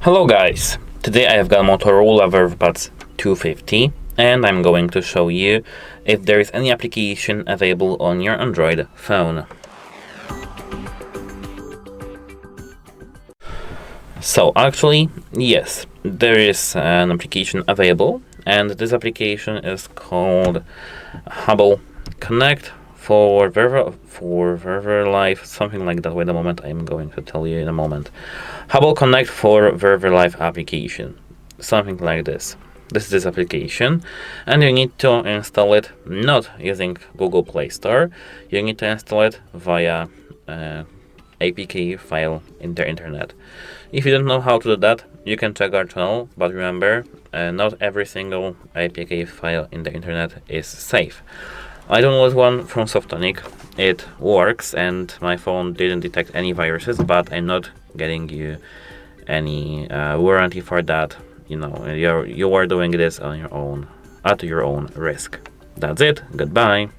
Hello guys, today I have got Motorola Vervebuds 250 and I'm going to show you if there is any application available on your Android phone. So actually, yes, there is an application available, and this application is called Hubble Connect for Verve Live, something like that. Wait a moment, I'm going to tell you in a moment. Hubble Connect for Verve Live application, something like this. This is this application, and you need to install it not using Google Play Store. You need to install it via APK file in the internet. If you don't know how to do that, you can check our channel, but remember, not every single APK file in the internet is safe. I downloaded one from Softonic. It works and my phone didn't detect any viruses, but I'm not getting you any warranty for that. You know, you are doing this on your own, at your own risk. That's it. Goodbye.